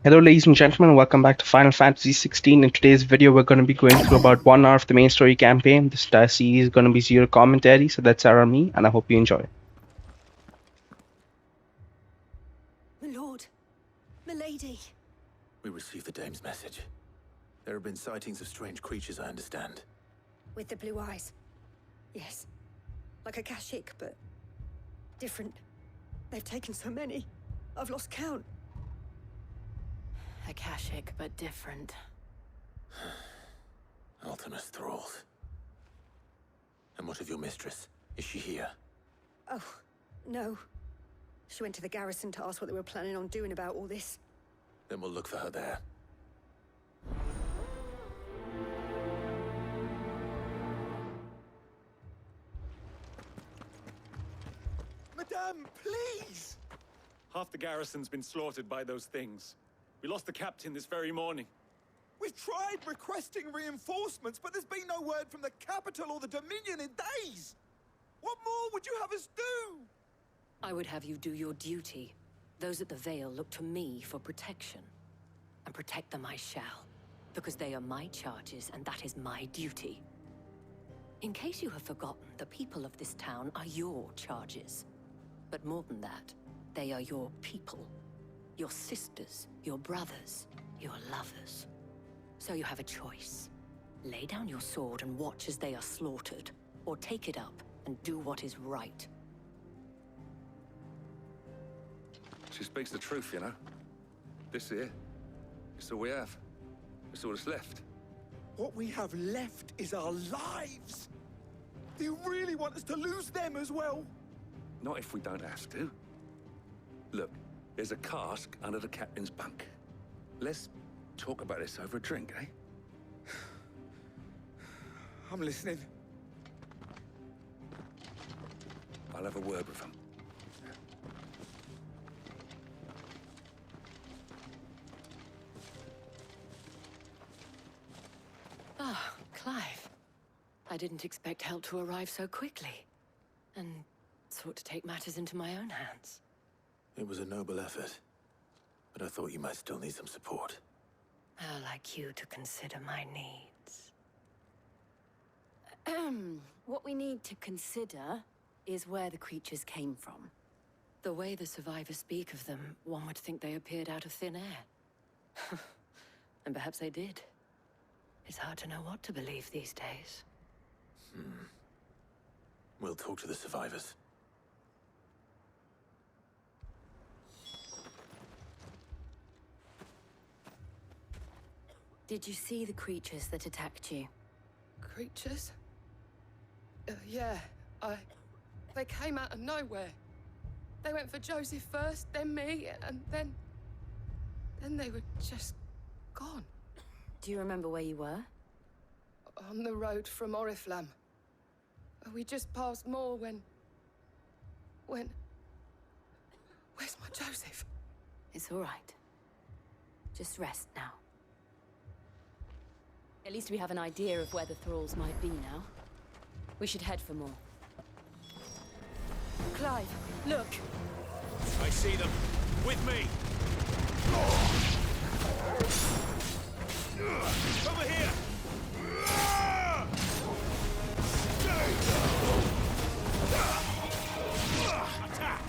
Hello ladies and gentlemen, welcome back to Final Fantasy XVI. In today's video we're going to be going through about 1 hour of the main story campaign. This entire series is going to be zero commentary, so that's our me, and I hope you enjoy. My lord, malady. We received the dame's message. There have been sightings of strange creatures, I understand. With the blue eyes. Yes. Like a Kashik, but different. They've taken so many. I've lost count. Akashic, but different. Ultimus thralls. And what of your mistress? Is she here? Oh, no. She went to the garrison to ask what they were planning on doing about all this. Then we'll look for her there. Madame, please! Half the garrison's been slaughtered by those things. We lost the captain this very morning. We've tried requesting reinforcements, but there's been no word from the capital or the Dominion in days! What more would you have us do? I would have you do your duty. Those at the Vale look to me for protection. And protect them I shall. Because they are my charges, and that is my duty. In case you have forgotten, the people of this town are your charges. But more than that, they are your people. Your sisters, your brothers, your lovers. So you have a choice. Lay down your sword and watch as they are slaughtered, or take it up and do what is right. She speaks the truth, you know. This here, it's all we have. It's all that's left. What we have left is our lives! Do you really want us to lose them as well? Not if we don't have to. Look, there's a cask under the captain's bunk. Let's talk about this over a drink, eh? I'm listening. I'll have a word with him. Ah, Clive. I didn't expect help to arrive so quickly. And sought to take matters into my own hands. It was a noble effort, but I thought you might still need some support. How like you to consider my needs. What we need to consider is where the creatures came from. The way the survivors speak of them, one would think they appeared out of thin air. And perhaps they did. It's hard to know what to believe these days. We'll talk to the survivors. Did you see the creatures that attacked you? Creatures? Yeah, they came out of nowhere. They went for Joseph first, then me, and then they were just gone. Do you remember where you were? On the road from Oriflamme. We just passed more when... Where's my Joseph? It's all right. Just rest now. At least we have an idea of where the thralls might be now. We should head for more. Clive, look! I see them. With me! Over here! Attack!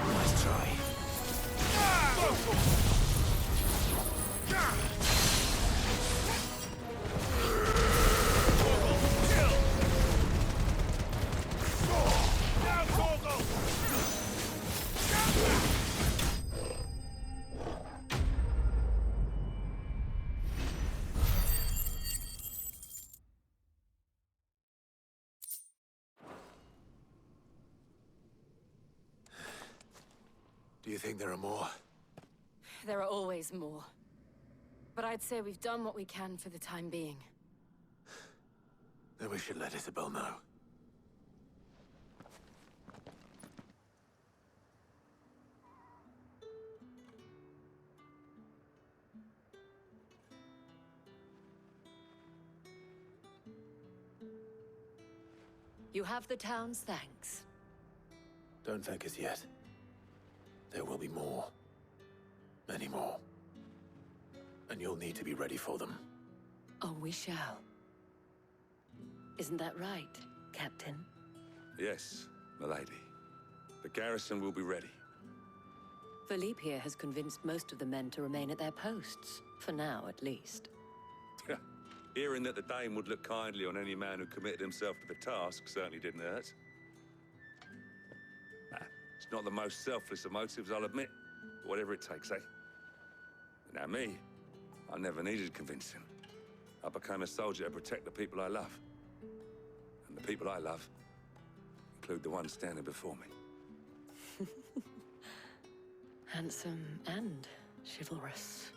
Nice try. Do you think there are more? There are always more. But I'd say we've done what we can for the time being. Then we should let Isabel know. You have the town's thanks. Don't thank us yet. There will be more. Many more. And you'll need to be ready for them. Oh, we shall. Isn't that right, Captain? Yes, malady. The garrison will be ready. Philippe here has convinced most of the men to remain at their posts. For now, at least. Hearing that the Dame would look kindly on any man who committed himself to the task certainly didn't hurt. It's not the most selfless of motives, I'll admit. But whatever it takes, eh? Now me, I never needed convincing. I became a soldier to protect the people I love. And the people I love include the ones standing before me. Handsome and chivalrous.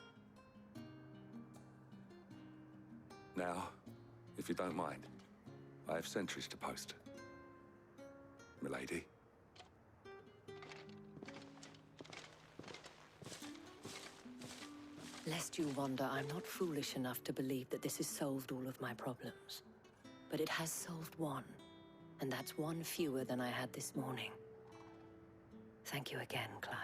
Now, if you don't mind, I have sentries to post. Milady. Lest you wonder, I'm not foolish enough to believe that this has solved all of my problems. But it has solved one, and that's one fewer than I had this morning. Thank you again, Clive.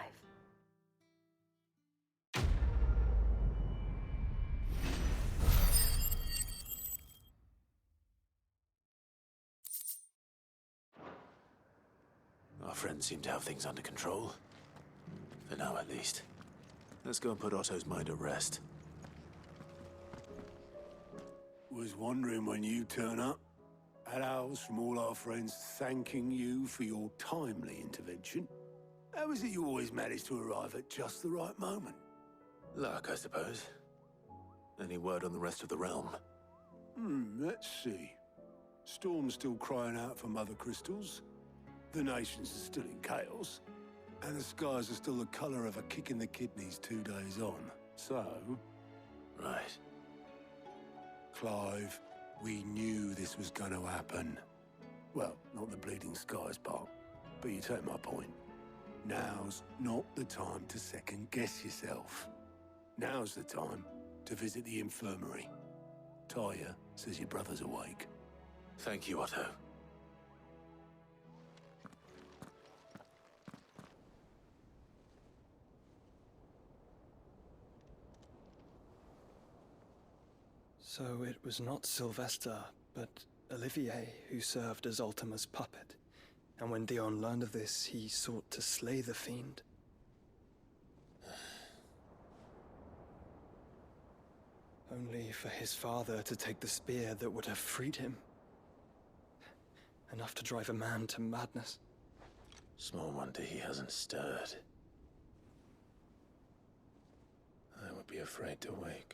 Our friends seem to have things under control. For now, at least. Let's go and put Otto's mind at rest. Was wondering when you turn up. Had owls from all our friends thanking you for your timely intervention. How is it you always manage to arrive at just the right moment? Luck, I suppose. Any word on the rest of the realm? Let's see. Storm's still crying out for mother crystals. The nations are still in chaos. And the skies are still the colour of a kick in the kidneys 2 days on. So... Right. Clive, we knew this was going to happen. Well, not the bleeding skies part, but you take my point. Now's not the time to second-guess yourself. Now's the time to visit the infirmary. Talia says your brother's awake. Thank you, Otto. So it was not Sylvester, but Olivier who served as Ultima's puppet. And when Dion learned of this, he sought to slay the fiend. Only for his father to take the spear that would have freed him. Enough to drive a man to madness. Small wonder he hasn't stirred. I would be afraid to wake.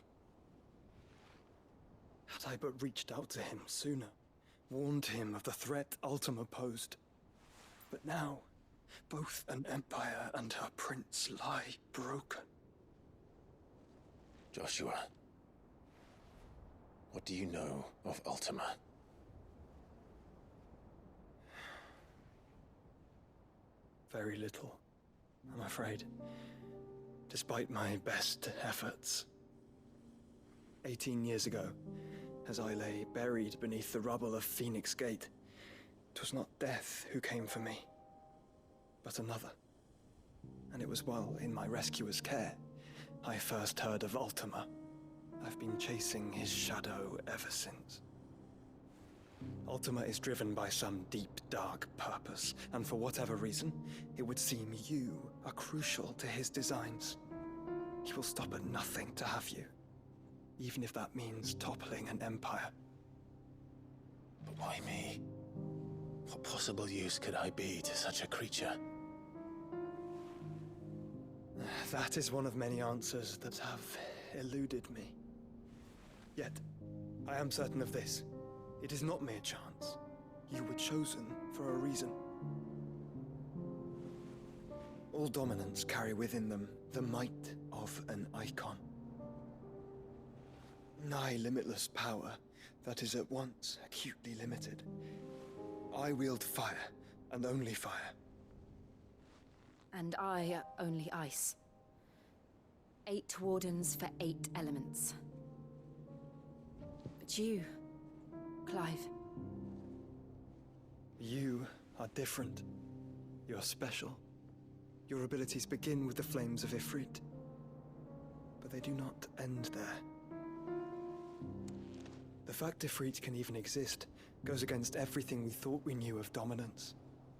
Had I but reached out to him sooner, warned him of the threat Ultima posed. But now, both an empire and her prince lie broken. Joshua, what do you know of Ultima? Very little, I'm afraid. Despite my best efforts. 18 years ago, as I lay buried beneath the rubble of Phoenix Gate, 'twas not death who came for me, but another. And it was while in my rescuer's care, I first heard of Ultima. I've been chasing his shadow ever since. Ultima is driven by some deep, dark purpose, and for whatever reason, it would seem you are crucial to his designs. He will stop at nothing to have you. Even if that means toppling an empire. But why me? What possible use could I be to such a creature? That is one of many answers that have eluded me. Yet, I am certain of this. It is not mere chance. You were chosen for a reason. All dominants carry within them the might of an Eikon. Nigh limitless power that is at once acutely limited. I wield fire, and only fire. And I only ice. 8 wardens for 8 elements. But you, Clive. You are different. You're special. Your abilities begin with the flames of Ifrit. But they do not end there. The fact Ifrit can even exist goes against everything we thought we knew of dominance.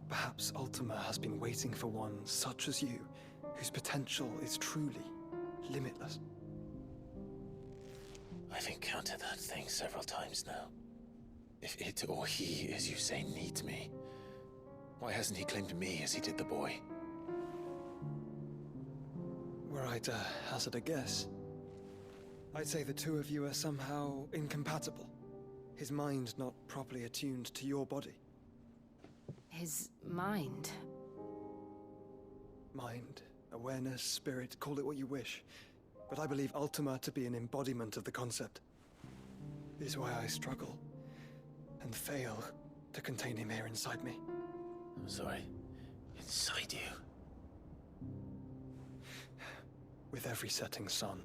Perhaps Ultima has been waiting for one such as you, whose potential is truly limitless. I've encountered that thing several times now. If it or he, as you say, needs me, why hasn't he claimed me as he did the boy? Were I to hazard a guess, I'd say the two of you are somehow incompatible. His mind not properly attuned to your body. His mind? Mind, awareness, spirit, call it what you wish. But I believe Ultima to be an embodiment of the concept. It is why I struggle and fail to contain him here inside me. I'm sorry. Inside you? With every setting sun,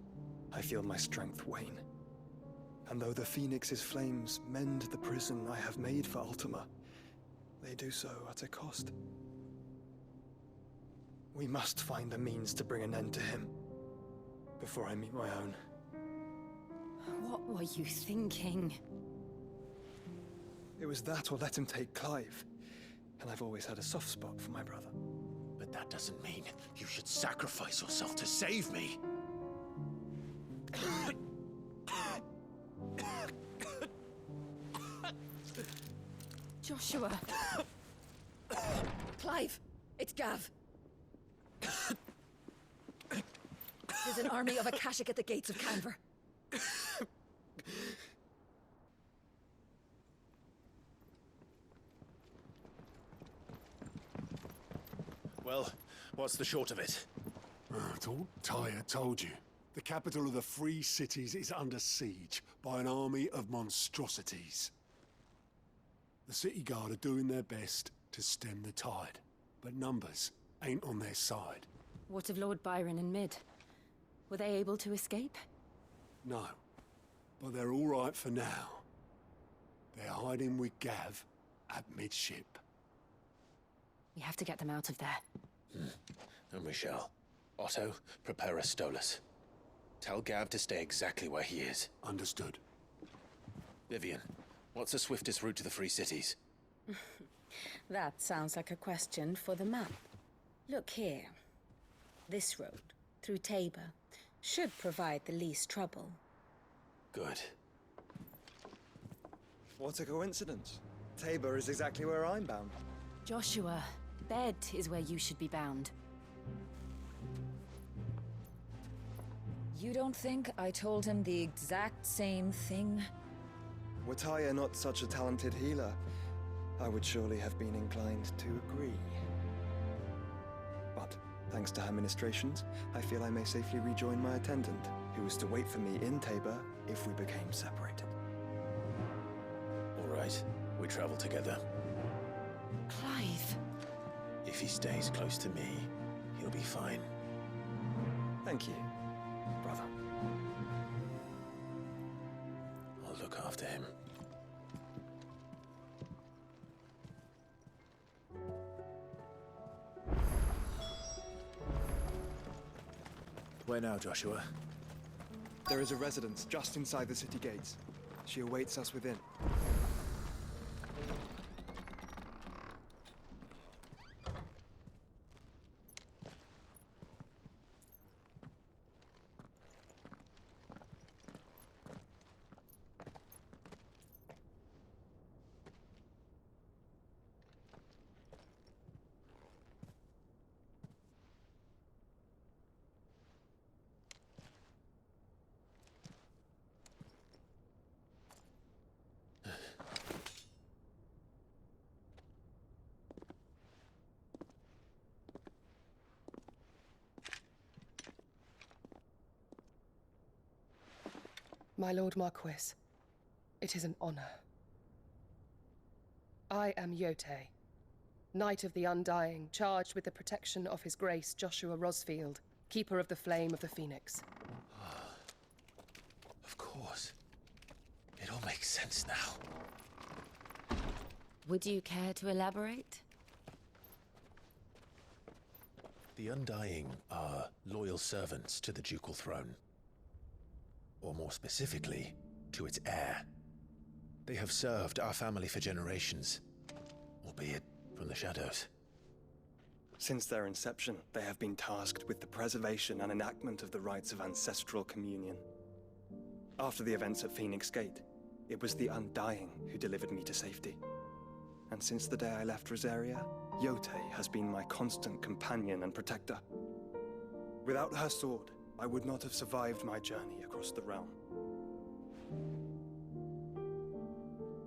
I feel my strength wane. And though the Phoenix's flames mend the prison I have made for Ultima, they do so at a cost. We must find a means to bring an end to him before I meet my own. What were you thinking? It was that or let him take Clive. And I've always had a soft spot for my brother. But that doesn't mean you should sacrifice yourself to save me. Joshua! Clive! It's Gav! There's an army of Akashic at the gates of Canver. Well, what's the short of it? Tyre told you. The capital of the Free Cities is under siege by an army of monstrosities. The city guard are doing their best to stem the tide, but numbers ain't on their side. What of Lord Byron and Mid? Were they able to escape? No, but they're all right for now. They're hiding with Gav at midship. We have to get them out of there. And we shall. Otto, prepare a Stolas. Tell Gav to stay exactly where he is. Understood. Vivian, what's the swiftest route to the Free Cities? That sounds like a question for the map. Look here. This road, through Tabor, should provide the least trouble. Good. What a coincidence. Tabor is exactly where I'm bound. Joshua, bed is where you should be bound. You don't think I told him the exact same thing? Were Tyre not such a talented healer, I would surely have been inclined to agree. But, thanks to her ministrations, I feel I may safely rejoin my attendant, who was to wait for me in Tabor if we became separated. All right, we travel together. Clive! If he stays close to me, he'll be fine. Thank you, brother. I'll look after him. Where now, Joshua? There is a residence just inside the city gates. She awaits us within. My Lord Marquis, it is an honor. I am Yote, Knight of the Undying, charged with the protection of His Grace Joshua Rosfield, Keeper of the Flame of the Phoenix. Of course. It all makes sense now. Would you care to elaborate? The Undying are loyal servants to the ducal throne. Or more specifically, to its heir. They have served our family for generations, albeit from the shadows. Since their inception, they have been tasked with the preservation and enactment of the rites of ancestral communion. After the events at Phoenix Gate, it was the Undying who delivered me to safety. And since the day I left Rosaria, Yotei has been my constant companion and protector. Without her sword, I would not have survived my journey across the realm.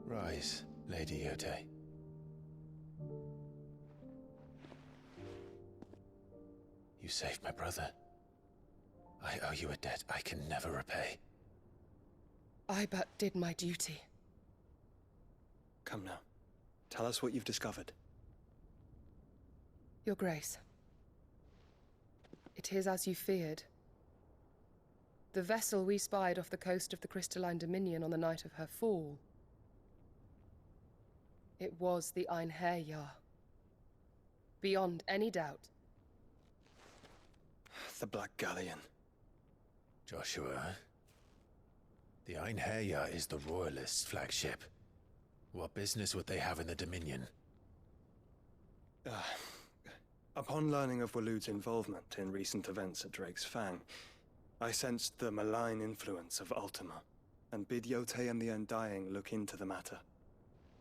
Rise, Lady Yotei. You saved my brother. I owe you a debt I can never repay. I but did my duty. Come now. Tell us what you've discovered. Your Grace. It is as you feared. The vessel we spied off the coast of the Crystalline Dominion on the night of her fall. It was the Einherjar. Beyond any doubt. The Black Galleon. Joshua, the Einherjar is the Royalists' flagship. What business would they have in the Dominion? Upon learning of Waloed's involvement in recent events at Drake's Fang, I sensed the malign influence of Ultima, and bid Yotei and the Undying look into the matter.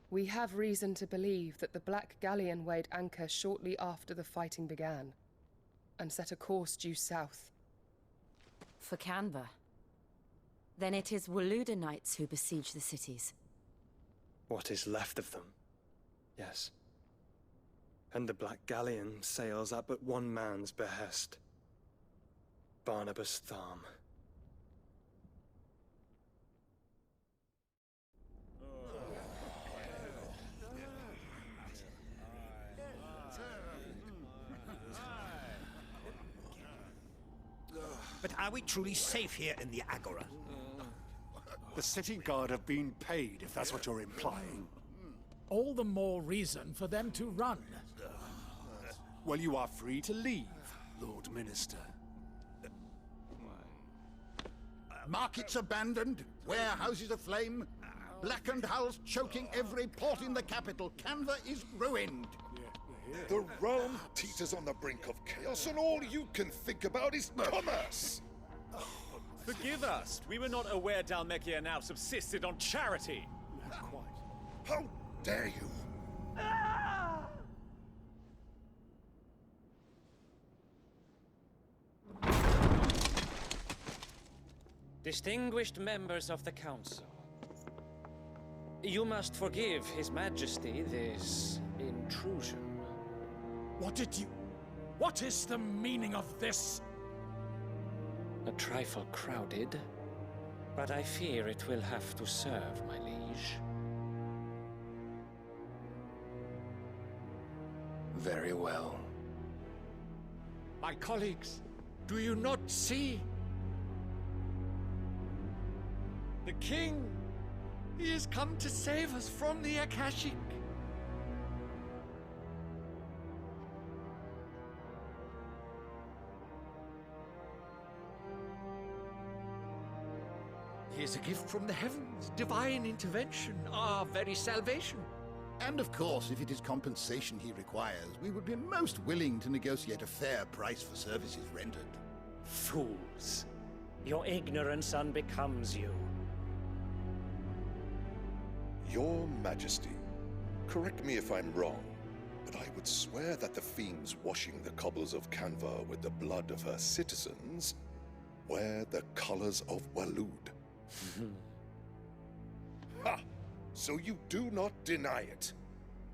We have reason to believe that the Black Galleon weighed anchor shortly after the fighting began, and set a course due south. For Canva. Then it is Waloeda knights who besiege the cities. What is left of them? Yes. And the Black Galleon sails at but one man's behest. Barnabas Tharm. But are we truly safe here in the Agora? The city guard have been paid, if that's what you're implying. All the more reason for them to run. Well, you are free to leave, Lord Minister. Markets abandoned, warehouses aflame, blackened hulls choking every port in the capital. Canva is ruined. The realm teeters on the brink of chaos, and all you can think about is commerce! Forgive us. We were not aware Dhalmekia now subsisted on charity. Not quite. How dare you? Distinguished members of the Council, you must forgive His Majesty this intrusion. What is the meaning of this? A trifle crowded, but I fear it will have to serve, my liege. Very well. My colleagues, do you not see? The king! He has come to save us from the Akashic! He is a gift from the heavens, divine intervention, our very salvation. And of course, if it is compensation he requires, we would be most willing to negotiate a fair price for services rendered. Fools! Your ignorance unbecomes you. Your Majesty, correct me if I'm wrong, but I would swear that the fiends washing the cobbles of Canva with the blood of her citizens wear the colors of Waloed. Ha! So you do not deny it.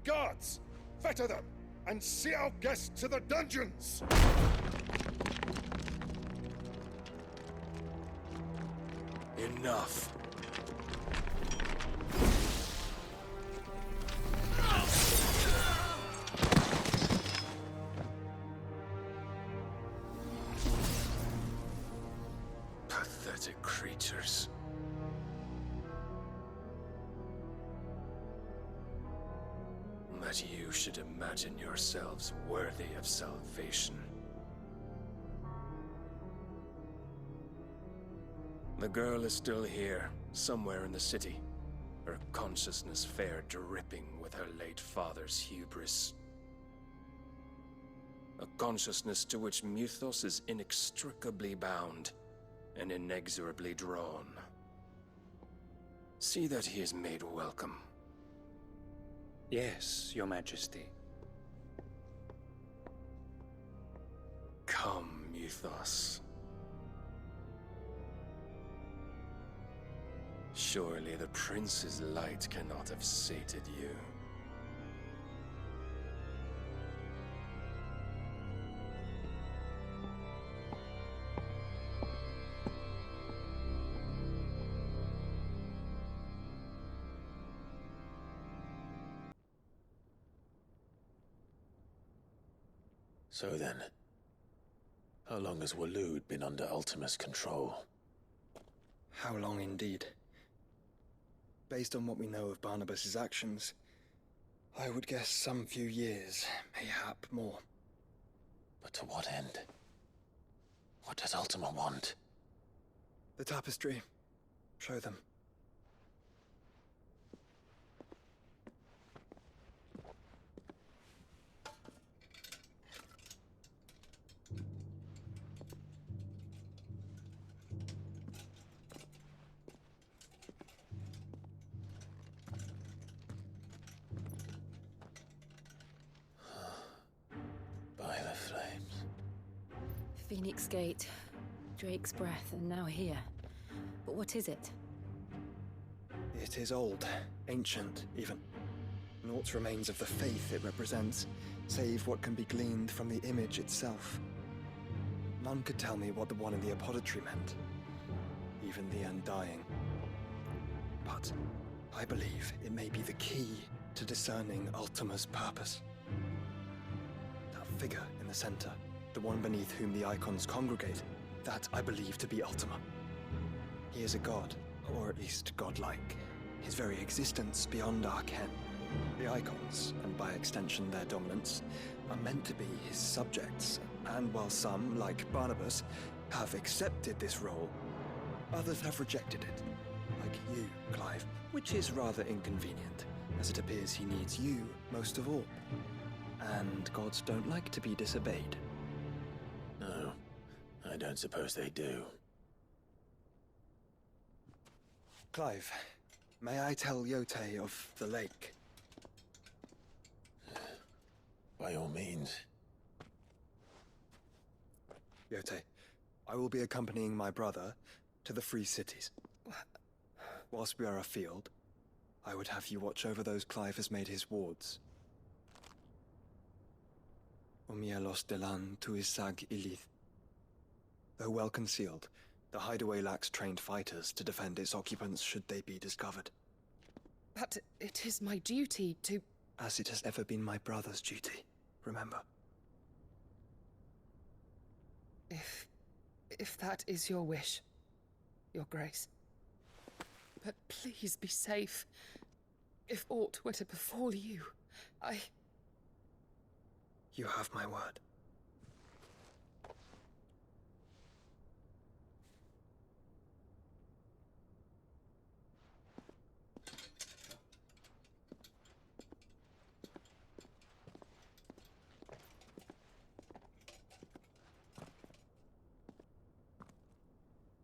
Guards, fetter them, and see our guests to the dungeons! Enough. Pathetic creatures. that you should imagine yourselves worthy of salvation. The girl is still here, somewhere in the city, her consciousness fair dripping with her late father's hubris. A consciousness to which Mythos is inextricably bound and inexorably drawn. See that he is made welcome. Yes, Your Majesty. Come, Mythos. Surely the prince's light cannot have sated you. So then, how long has Waloed been under Ultima's control? How long indeed? Based on what we know of Barnabas's actions, I would guess some few years, mayhap more. But to what end? What does Ultima want? The tapestry. Show them. By the flames. Phoenix Gate, Drake's Breath, and now here. But what is it? It is old, ancient, even. Naught remains of the faith it represents, save what can be gleaned from the image itself. None could tell me what the one in the apothecary meant, even the Undying. But I believe it may be the key to discerning Ultima's purpose. That figure in the center, the one beneath whom the Eikons congregate, that I believe to be Ultima. He is a god, or at least godlike. His very existence beyond our ken. The Eikons, and by extension their dominants, are meant to be his subjects, and while some, like Barnabas, have accepted this role, others have rejected it, like you, Clive, which is rather inconvenient, as it appears he needs you most of all. And gods don't like to be disobeyed. No, I don't suppose they do. Clive, may I tell Yote of the lake? By all means. Yote, I will be accompanying my brother to the Free Cities. Whilst we are afield, I would have you watch over those Clive has made his wards. Omielos delan tuisag ilith. Though well concealed, the hideaway lacks trained fighters to defend its occupants should they be discovered. But it is my duty to... As it has ever been my brother's duty, remember. If that is your wish, Your Grace. But please be safe. If aught were to befall you, You have my word.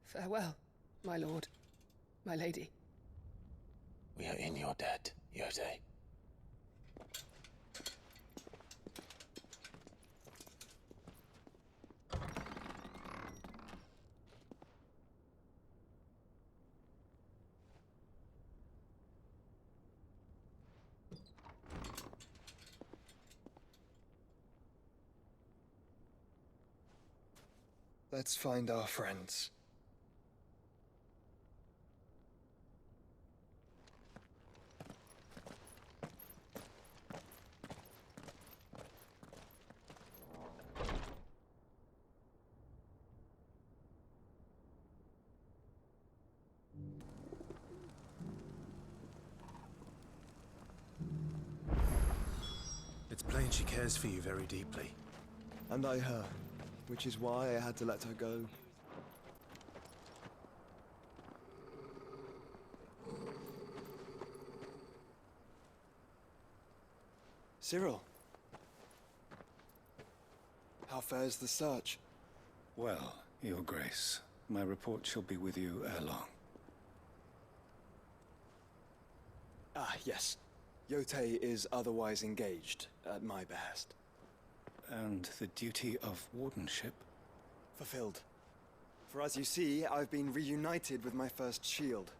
Farewell, my lord, my lady. We are in your debt, Yote. Let's find our friends. She cares for you very deeply. And I her, which is why I had to let her go. Cyril. How fares the search? Well, Your Grace, my report shall be with you ere long. Ah, yes. Yote is otherwise engaged, at my behest. And the duty of wardenship? Fulfilled. For as you see, I've been reunited with my first shield.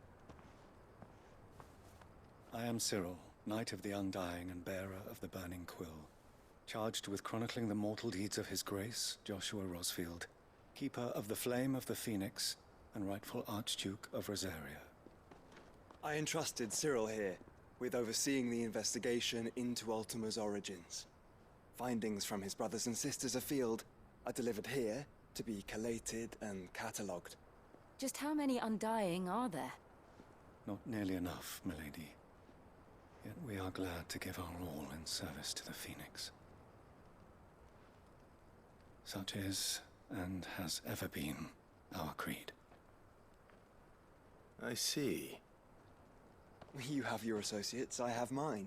I am Cyril, Knight of the Undying and bearer of the Burning Quill, charged with chronicling the mortal deeds of His Grace, Joshua Rosfield, Keeper of the Flame of the Phoenix, and rightful Archduke of Rosaria. I entrusted Cyril here with overseeing the investigation into Ultima's origins. Findings from his brothers and sisters afield are delivered here to be collated and catalogued. Just how many Undying are there? Not nearly enough, milady. Yet we are glad to give our all in service to the Phoenix. Such is, and has ever been, our creed. I see. You have your associates, I have mine.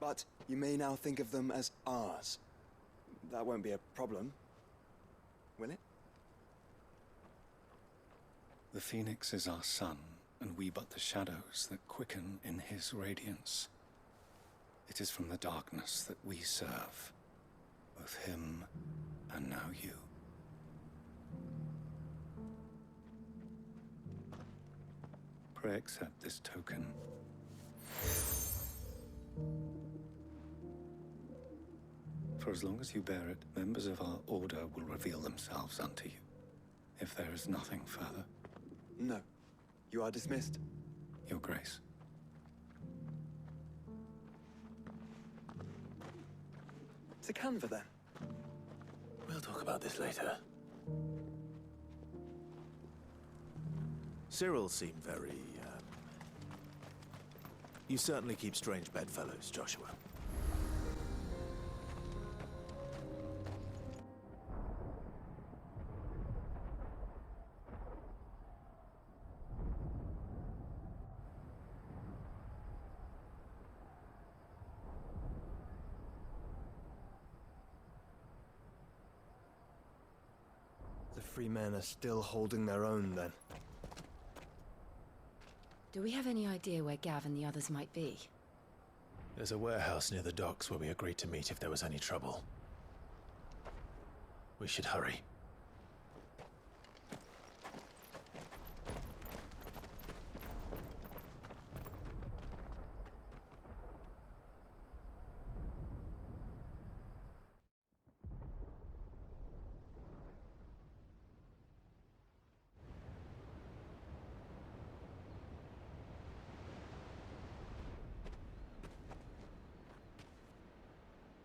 But you may now think of them as ours. That won't be a problem, will it? The Phoenix is our sun, and we but the shadows that quicken in his radiance. It is from the darkness that we serve, both him and now you. Pray accept this token. For as long as you bear it, members of our order will reveal themselves unto you. If there is nothing further. No. You are dismissed. Your Grace. To Canva, then. We'll talk about this later. Cyril seemed very, You certainly keep strange bedfellows, Joshua. The free men are still holding their own, then. Do we have any idea where Gav and the others might be? There's a warehouse near the docks where we agreed to meet if there was any trouble. We should hurry.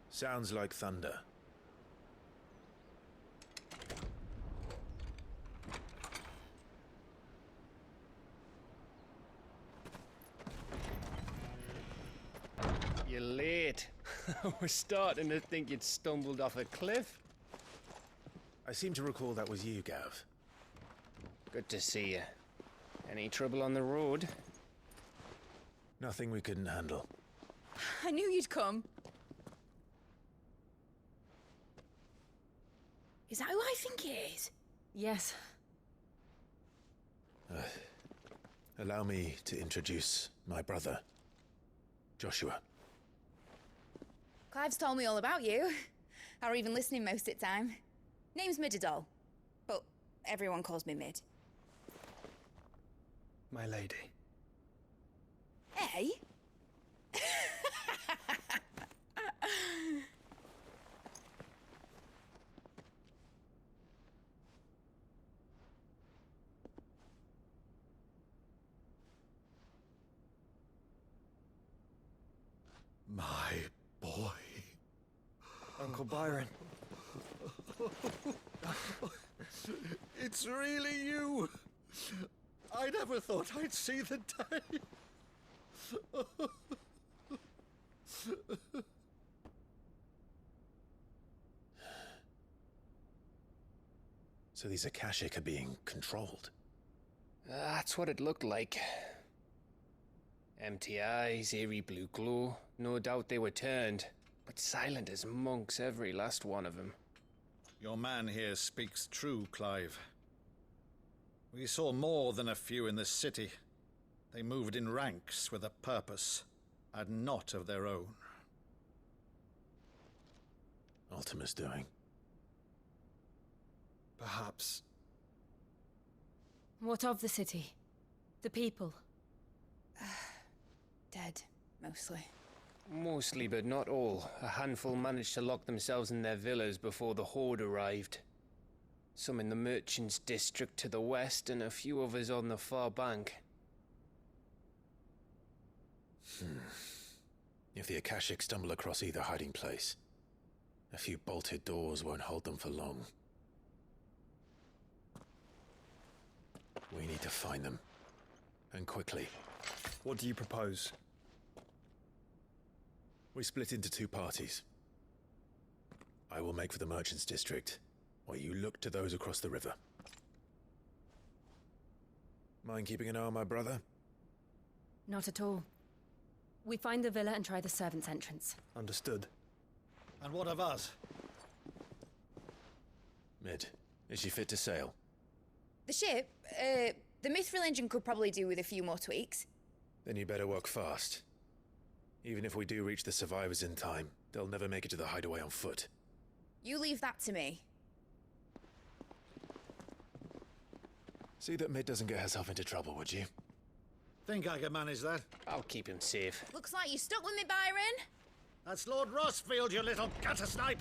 Sounds like thunder. You're late. We're starting to think you'd stumbled off a cliff. I seem to recall that was you, Gav. Good to see you. Any trouble on the road? Nothing we couldn't handle. I knew you'd come. Is that who I think it is? Yes. Allow me to introduce my brother, Joshua. Clive's told me all about you. Or even listening most of the time. Name's Midadol, but everyone calls me Mid. My lady. Hey? My boy. Uncle Byron. It's really you. I never thought I'd see the day. So these Akashic are being controlled? That's what it looked like. Empty eyes, eerie blue glow. No doubt they were turned, but silent as monks, every last one of them. Your man here speaks true, Clive. We saw more than a few in this city. They moved in ranks with a purpose, and not of their own. Ultima's doing. Perhaps. What of the city? The people? Dead, mostly. Mostly, but not all. A handful managed to lock themselves in their villas before the Horde arrived. Some in the Merchants' District to the west, and a few others on the far bank. If the Akashic stumble across either hiding place, a few bolted doors won't hold them for long. We need to find them. And quickly. What do you propose? We split into two parties. I will make for the Merchants' District, while you look to those across the river. Mind keeping an eye on my brother? Not at all. We find the villa and try the servants' entrance. Understood. And what of us? Mid, is she fit to sail? The ship, the mithril engine could probably do with a few more tweaks. Then you better work fast. Even if we do reach the survivors in time, they'll never make it to the hideaway on foot. You leave that to me. See that Mid doesn't get herself into trouble, would you? Think I can manage that? I'll keep him safe. Looks like you stuck with me, Byron. That's Lord Rosfield, you little gutter snipe!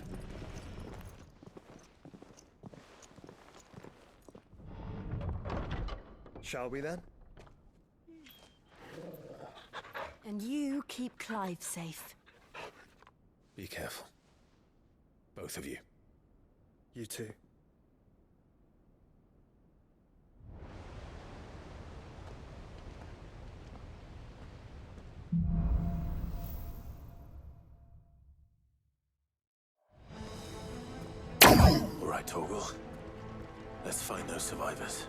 Shall we then? And you keep Clive safe. Be careful. Both of you. You too. All right, Torgal. Let's find those survivors.